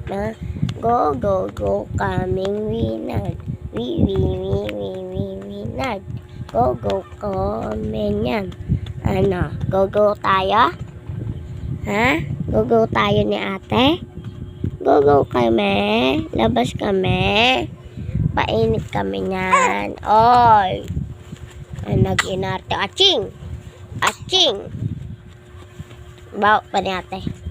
Na, go, go, go, kaming winag. Winag. Go, go, komen yan. Ano, go, go tayo? Ha? Go, go tayo ni ate? Go, go kami? Labas kami? Painit kami niyan. Oy! Nag-inarte. Aching! Aching! Bawa pa ni ate.